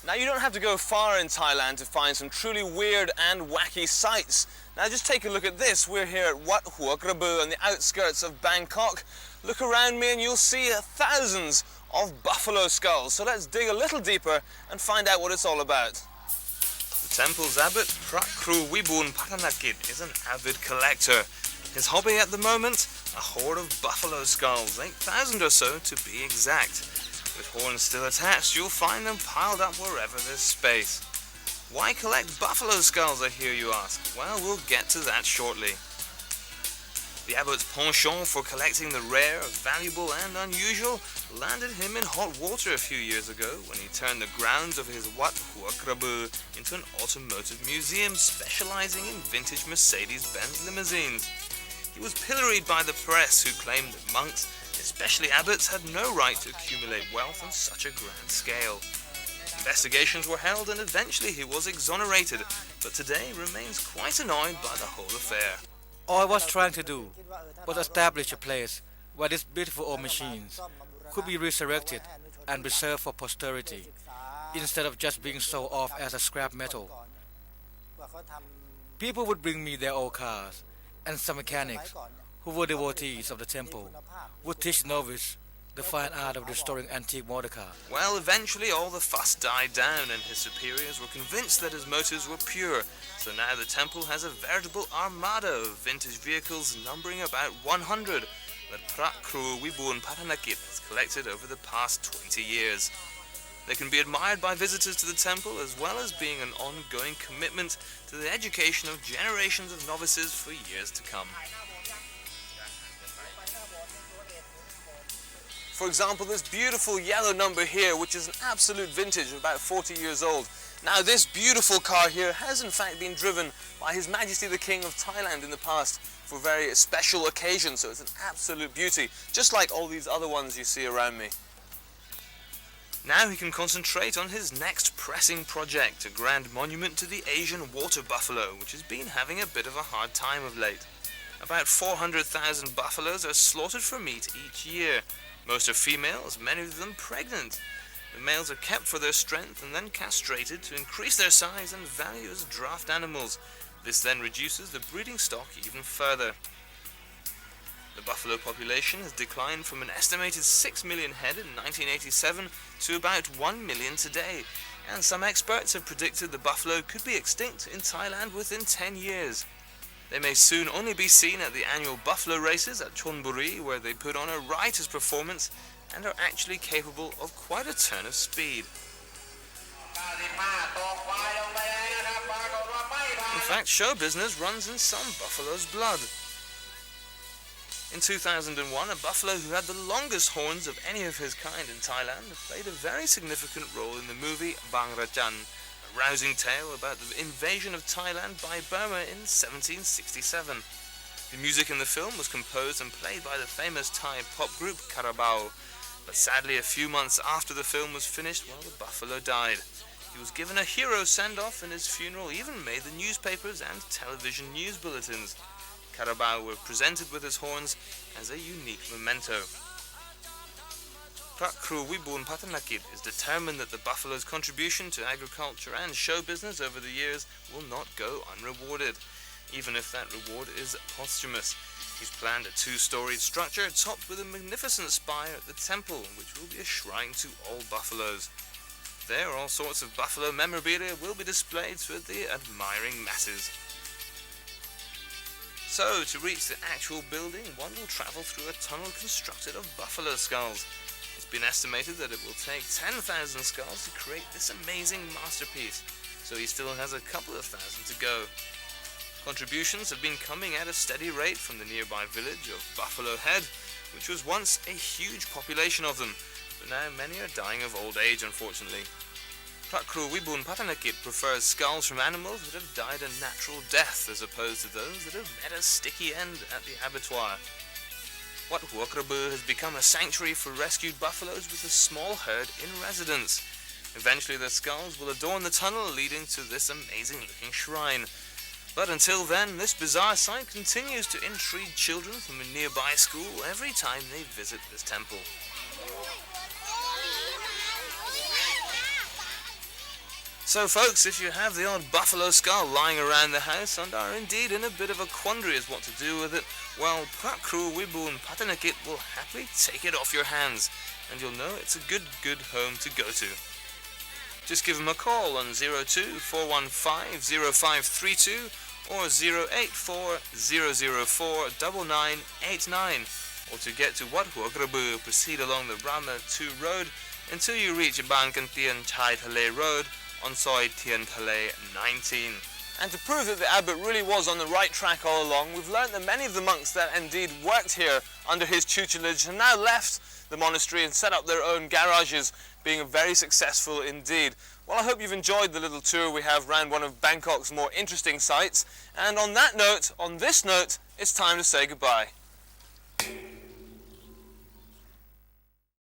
Now you don't have to go far in Thailand to find some truly weird and wacky sights. Now just take a look at this. We're here at Wat Hua Krabu on the outskirts of Bangkok. Look around me and you'll see thousands of buffalo skulls. So let's dig a little deeper and find out what it's all about. The temple's abbot, Prakru Wibun Patanakit, is an avid collector. His hobby at the moment? A hoard of buffalo skulls, 8,000 or so to be exact. With horns still attached, you'll find them piled up wherever there's space. Why collect buffalo skulls, I hear you ask? Well, we'll get to that shortly. The abbot's penchant for collecting the rare, valuable and unusual landed him in hot water a few years ago when he turned the grounds of his Wat Hua Krabu into an automotive museum specializing in vintage Mercedes-Benz limousines. He was pilloried by the press, who claimed that monks, especially abbots, had no right to accumulate wealth on such a grand scale. Investigations were held and eventually he was exonerated, but today remains quite annoyed by the whole affair. All I was trying to do was establish a place where these beautiful old machines could be resurrected and preserved for posterity, instead of just being sold off as a scrap metal. People would bring me their old cars, and some mechanics, who were devotees of the temple, would teach novices the fine art of restoring antique motor cars. Well, eventually all the fuss died down and his superiors were convinced that his motives were pure, so now the temple has a veritable armada of vintage vehicles numbering about 100 that Prakru Wibun Patanakit has collected over the past 20 years. They can be admired by visitors to the temple, as well as being an ongoing commitment to the education of generations of novices for years to come. For example, this beautiful yellow number here, which is an absolute vintage of about 40 years old. Now this beautiful car here has in fact been driven by His Majesty the King of Thailand in the past for very special occasions, so it's an absolute beauty, just like all these other ones you see around me. Now he can concentrate on his next pressing project, a grand monument to the Asian water buffalo, which has been having a bit of a hard time of late. About 400,000 buffaloes are slaughtered for meat each year. Most are females, many of them pregnant. The males are kept for their strength and then castrated to increase their size and value as draft animals. This then reduces the breeding stock even further. The buffalo population has declined from an estimated 6 million head in 1987 to about 1 million today, and some experts have predicted the buffalo could be extinct in Thailand within 10 years. They may soon only be seen at the annual buffalo races at Chonburi, where they put on a riotous performance and are actually capable of quite a turn of speed. In fact, show business runs in some buffalo's blood. In 2001, a buffalo who had the longest horns of any of his kind in Thailand played a very significant role in the movie Bang Rajan, a rousing tale about the invasion of Thailand by Burma in 1767. The music in the film was composed and played by the famous Thai pop group Carabao, but sadly a few months after the film was finished, the buffalo died. He was given a hero send-off, and his funeral even made the newspapers and television news bulletins. Carabao were presented with his horns as a unique memento. Prakru Wibun Patanakit is determined that the buffalo's contribution to agriculture and show business over the years will not go unrewarded, even if that reward is posthumous. He's planned a 2-storied structure topped with a magnificent spire at the temple, which will be a shrine to all buffaloes. There, all sorts of buffalo memorabilia will be displayed to the admiring masses. So, to reach the actual building, one will travel through a tunnel constructed of buffalo skulls. It's been estimated that it will take 10,000 skulls to create this amazing masterpiece, so he still has a couple of thousand to go. Contributions have been coming at a steady rate from the nearby village of Buffalo Head, which was once a huge population of them, but now many are dying of old age, unfortunately. Prakru Wibun Patanakit prefers skulls from animals that have died a natural death as opposed to those that have met a sticky end at the abattoir. Wat Hua Krabu has become a sanctuary for rescued buffaloes with a small herd in residence. Eventually their skulls will adorn the tunnel leading to this amazing looking shrine. But until then, this bizarre sight continues to intrigue children from a nearby school every time they visit this temple. So folks, if you have the odd buffalo skull lying around the house and are indeed in a bit of a quandary as what to do with it, well, Prakru Wibun Patanakit will happily take it off your hands, and you'll know it's a good home to go to. Just give them a call on 02 415 0532 or 084 004 9989, or to get to Wat Hua Grabu, proceed along the Brahma 2 road until you reach Bankantian Chai Thale Road on Soi Tien Thale 19. And to prove that the abbot really was on the right track all along, we've learnt that many of the monks that indeed worked here under his tutelage have now left the monastery and set up their own garages, being very successful indeed. Well, I hope you've enjoyed the little tour we have around one of Bangkok's more interesting sites, and on that note, on this note, it's time to say goodbye.